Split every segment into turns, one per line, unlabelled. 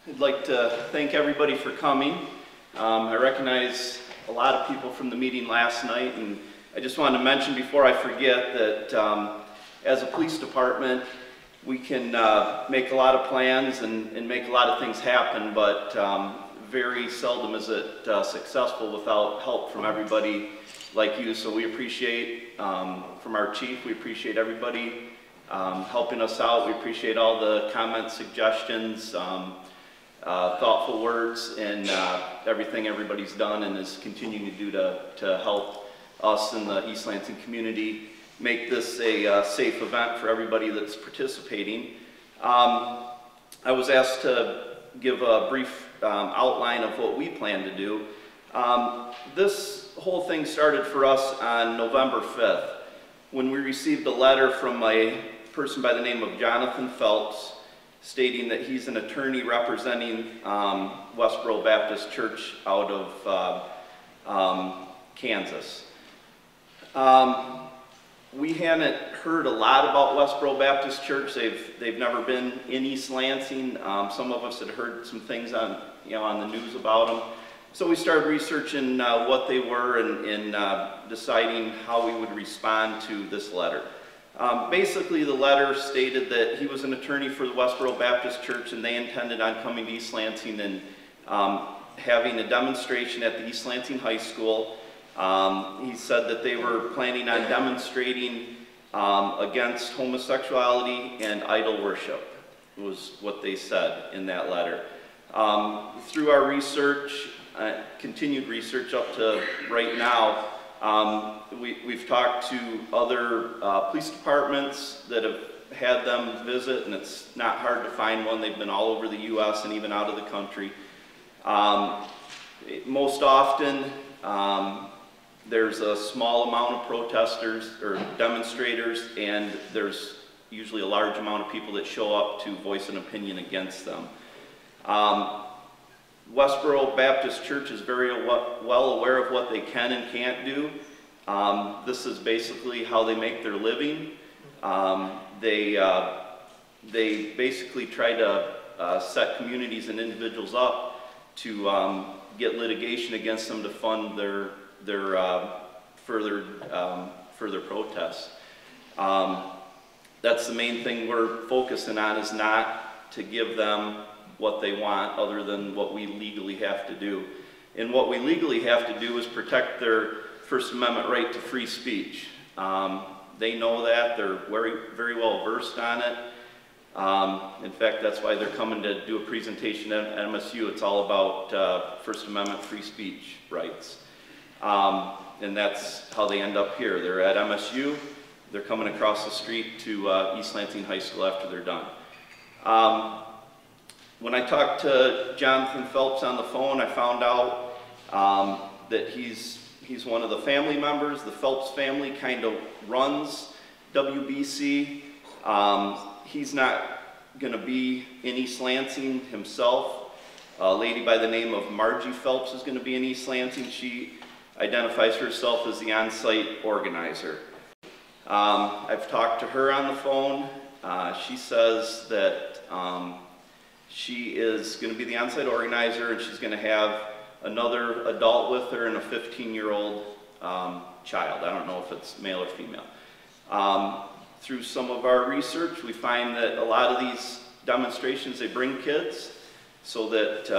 I'd like to thank everybody for coming. I recognize a lot of people from the meeting last night, and I just wanted to mention before I forget that as a police department, we can make a lot of plans and make a lot of things happen, but very seldom is it successful without help from everybody like you. So we appreciate, from our chief, we appreciate everybody helping us out. We appreciate all the comments, suggestions, thoughtful words, and everything everybody's done and is continuing to do to help us in the East Lansing community make this a safe event for everybody that's participating. I was asked to give a brief outline of what we plan to do. This whole thing started for us on November 5th when we received a letter from a person by the name of Jonathan Phelps stating that he's an attorney representing Westboro Baptist Church out of Kansas. We hadn't heard a lot about Westboro Baptist Church. They've never been in East Lansing. Some of us had heard some things on the news about them. So we started researching what they were and deciding how we would respond to this letter. Basically, the letter stated that he was an attorney for the Westboro Baptist Church, and they intended on coming to East Lansing and having a demonstration at the East Lansing High School. He said that they were planning on demonstrating against homosexuality and idol worship, was what they said in that letter. Through our research, continued research up to right now, we've talked to other police departments that have had them visit, and it's not hard to find one. They've been all over the U.S. and even out of the country. Most often, there's a small amount of protesters or demonstrators, and there's usually a large amount of people that show up to voice an opinion against them. Westboro Baptist Church is very well aware of what they can and can't do. This is basically how they make their living. They basically try to set communities and individuals up to get litigation against them to fund their further protests. That's the main thing we're focusing on, is not to give them what they want other than what we legally have to do. And what we legally have to do is protect their First Amendment right to free speech. They know that. They're very well versed on it. In fact, that's why they're coming to do a presentation at MSU. It's all about First Amendment free speech rights. And that's how they end up here. They're at MSU. They're coming across the street to East Lansing High School after they're done. When I talked to Jonathan Phelps on the phone, I found out that he's one of the family members. The Phelps family kind of runs WBC. He's not going to be in East Lansing himself. A lady by the name of Margie Phelps is going to be in East Lansing. She identifies herself as the on-site organizer. I've talked to her on the phone. She says that she is going to be the on-site organizer, and she's going to have another adult with her and a 15-year-old child. I don't know if it's male or female. Through some of our research, we find that a lot of these demonstrations, they bring kids so that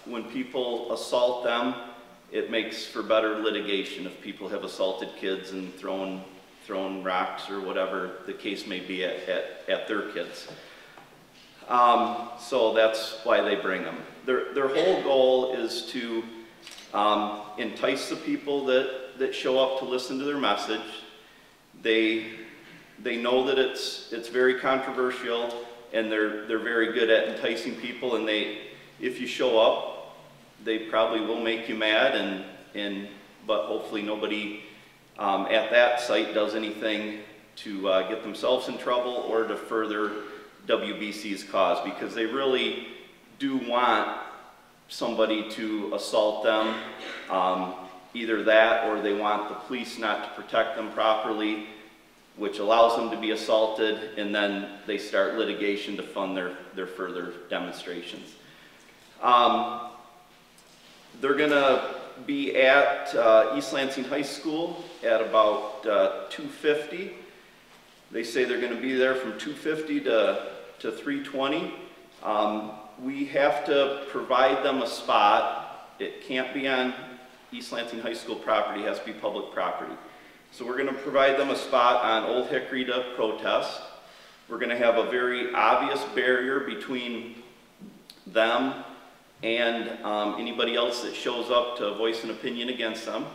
when people assault them, it makes for better litigation if people have assaulted kids and thrown rocks or whatever the case may be at their kids. So that's why they bring them. Their whole goal is to entice the people that show up to listen to their message. They know that it's very controversial, and they're very good at enticing people, and if you show up, they probably will make you mad, but hopefully nobody at that site does anything to get themselves in trouble or to further WBC's cause, because they really do want somebody to assault them, either that or they want the police not to protect them properly, which allows them to be assaulted, and then they start litigation to fund their further demonstrations. They're going to be at East Lansing High School at about 2:50. They say they're going to be there from 2:50 to 3:20. We have to provide them a spot. It can't be on East Lansing High School property. It has to be public property. So we're going to provide them a spot on Old Hickory to protest. We're going to have a very obvious barrier between them and anybody else that shows up to voice an opinion against them.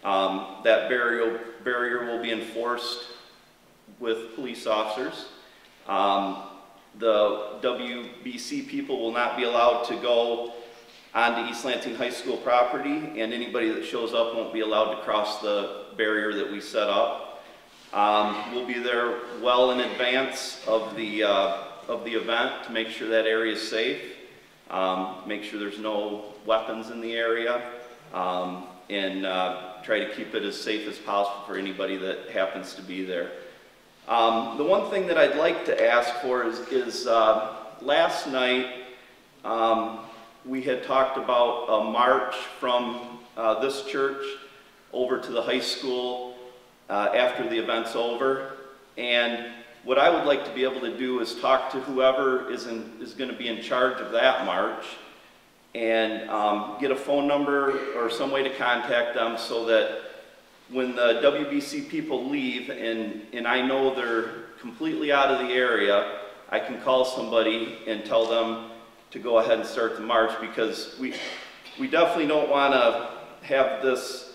That barrier will be enforced with police officers. The WBC people will not be allowed to go onto East Lansing High School property, and anybody that shows up won't be allowed to cross the barrier that we set up. We'll be there well in advance of the event to make sure that area is safe, make sure there's no weapons in the area, and try to keep it as safe as possible for anybody that happens to be there. The one thing that I'd like to ask for is last night we had talked about a march from this church over to the high school after the event's over. And what I would like to be able to do is talk to whoever is going to be in charge of that march and get a phone number or some way to contact them so that when the WBC people leave and I know they're completely out of the area, I can call somebody and tell them to go ahead and start the march, because we definitely don't want to have this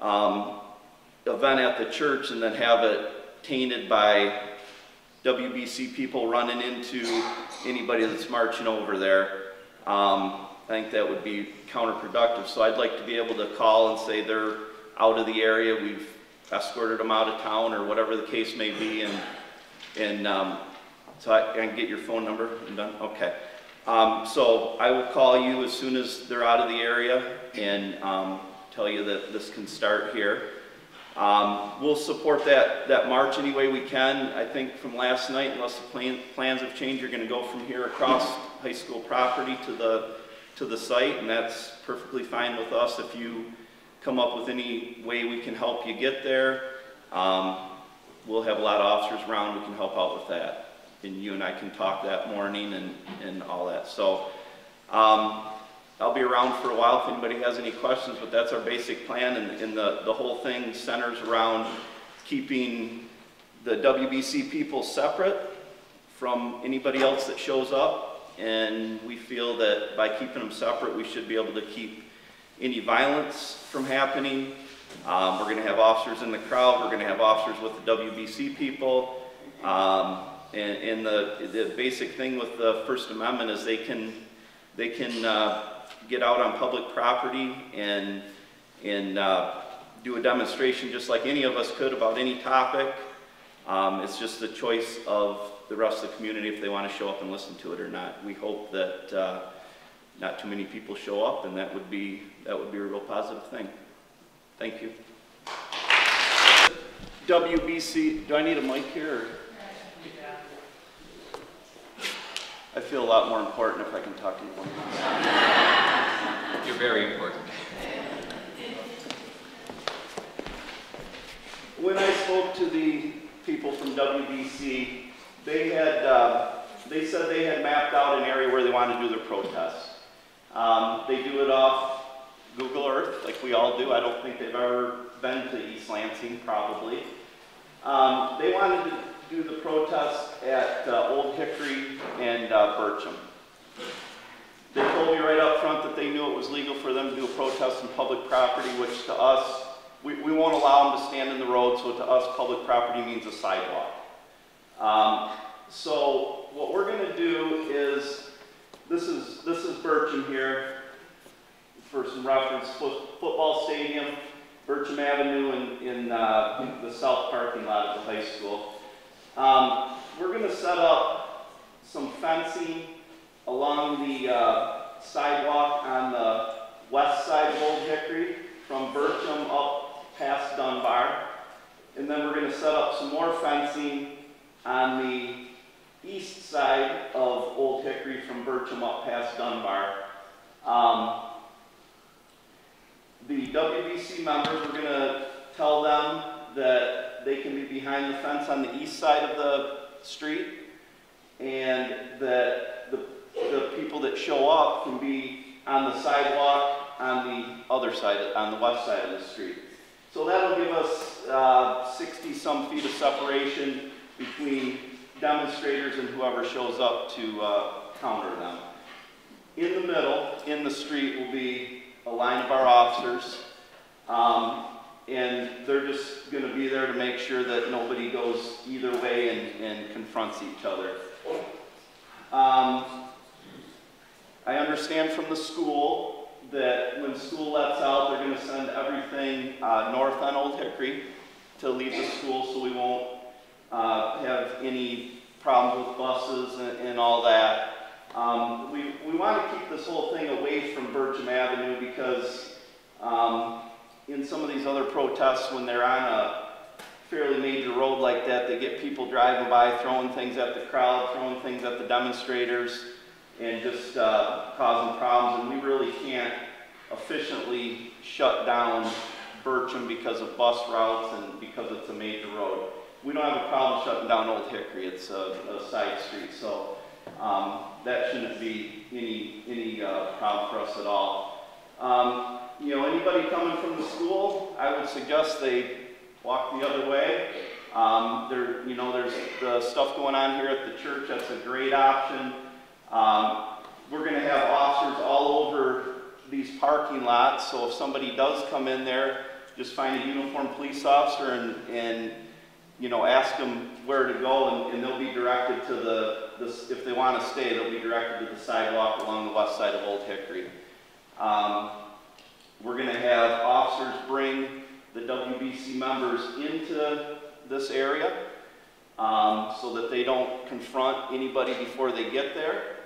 event at the church and then have it tainted by WBC people running into anybody that's marching over there. I think that would be counterproductive. So I'd like to be able to call and say they're out of the area, we've escorted them out of town, or whatever the case may be, and so I can get your phone number and done? Okay. So I will call you as soon as they're out of the area and tell you that this can start here. We'll support that march any way we can. I think from last night, unless the plans have changed, you're going to go from here across high school property to the site, and that's perfectly fine with us. If you come up with any way we can help you get there, we'll have a lot of officers around. We can help out with that. And you and I can talk that morning and all that. So I'll be around for a while if anybody has any questions, but that's our basic plan, and the whole thing centers around keeping the WBC people separate from anybody else that shows up, and we feel that by keeping them separate, we should be able to keep any violence from happening. We're going to have officers in the crowd. We're going to have officers with the WBC people. And the basic thing with the First Amendment is they can get out on public property and do a demonstration just like any of us could about any topic. It's just the choice of the rest of the community if they want to show up and listen to it or not. We hope that not too many people show up, and that would be a real positive thing. Thank you. WBC, do I need a mic here? Or? I feel a lot more important if I can talk to you one more.
You're very important.
When I spoke to the people from WBC, they said they had mapped out an area where they wanted to do their protests. They do it off Google Earth, like we all do. I don't think they've ever been to East Lansing, probably. They wanted to do the protest at Old Hickory and Bircham. They told me right up front that they knew it was legal for them to do a protest on public property, which to us, we won't allow them to stand in the road, so to us, public property means a sidewalk. So what we're going to do is, this is Bircham here, for some reference, football stadium, Bircham Avenue in the south parking lot of the high school. We're going to set up some fencing along the sidewalk on the west side of Old Hickory, from Bircham up past Dunbar. And then we're going to set up some more fencing on the east side of Old Hickory from Bircham up past Dunbar. The WBC members, we're going to tell them that they can be behind the fence on the east side of the street, and that the people that show up can be on the sidewalk on the other side, on the west side of the street. So that'll give us 60-some feet of separation between demonstrators and whoever shows up to counter them. In the middle, in the street, will be a line of our officers, and they're just going to be there to make sure that nobody goes either way and confronts each other. I understand from the school that when school lets out, they're going to send everything north on Old Hickory to leave the school, so we won't have any problems with buses and all that. We want to keep this whole thing away from Burcham Avenue because in some of these other protests, when they're on a fairly major road like that, they get people driving by, throwing things at the crowd, throwing things at the demonstrators, and just causing problems. And we really can't efficiently shut down Burcham because of bus routes and because it's a major road. We don't have a problem shutting down Old Hickory. It's a side street, so that shouldn't be any problem for us at all. You know, anybody coming from the school, I would suggest they walk the other way. There's the stuff going on here at the church. That's a great option. We're going to have officers all over these parking lots, so if somebody does come in there, just find a uniformed police officer and you know, ask them where to go, and they'll be directed to if they want to stay, they'll be directed to the sidewalk along the west side of Old Hickory. We're going to have officers bring the WBC members into this area so that they don't confront anybody before they get there,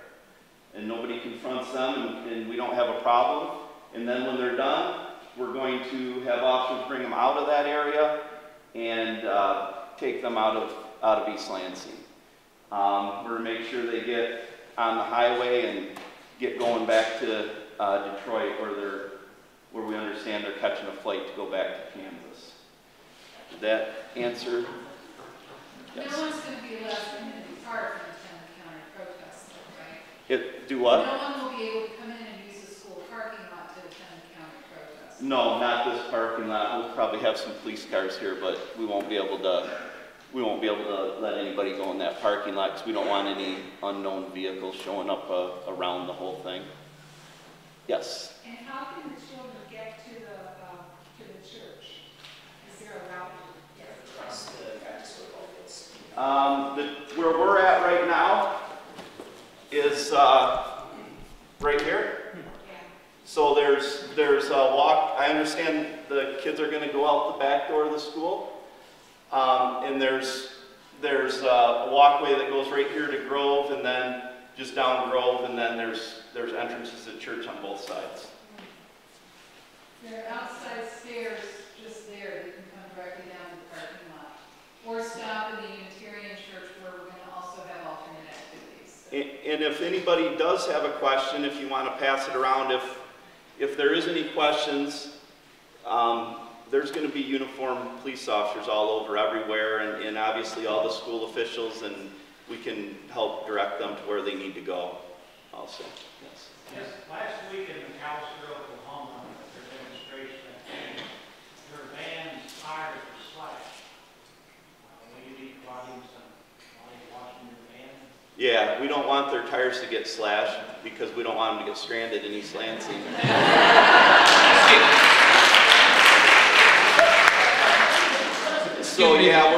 and nobody confronts them, and we don't have a problem. And then when they're done, we're going to have officers bring them out of that area and take them out of East Lansing. We're going to make sure they get on the highway and get going back to Detroit, where we understand they're catching a flight to go back to Kansas. Did that answer? Yes.
No one's going to be allowed to depart from the county protest, right?
Do what?
No one will be able to come in and use the school parking lot to attend the county protest.
No, not this parking lot. We'll probably have some police cars here, but we won't be able to let anybody go in that parking lot because we don't want any unknown vehicles showing up around the whole thing. Yes?
And how can the children get to the church? Is there a route to get across the Baptist
where we're at right now is right here.
Yeah.
So there's a walk. I understand the kids are going to go out the back door of the school, and there's a walkway that goes right here to Grove, and then just down Grove, and then there's entrances to church on both sides.
There are outside stairs just there that can come directly down to the parking lot, or stop in the Unitarian church where we're going to also have alternate activities.
And if anybody does have a question, if you want to pass it around, if there is any questions, there's going to be uniformed police officers all over everywhere, and obviously all the school officials, and we can help direct them to where they need to go also. Yes.
Yes, last week in McAllister, Oklahoma, their demonstration, their van's tires were slashed. Will you be providing some while you're washing your van?
Yeah, we don't want their tires to get slashed because we don't want them to get stranded in East Lansing. So yeah,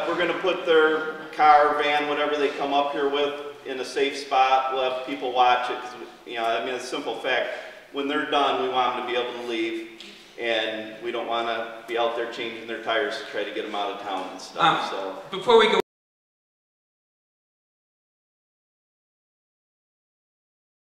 we're gonna put their car, van, whatever they come up here with, in a safe spot. We'll have people watch it, because it's a simple fact. When they're done, we want them to be able to leave, and we don't want to be out there changing their tires to try to get them out of town and stuff. So
before we go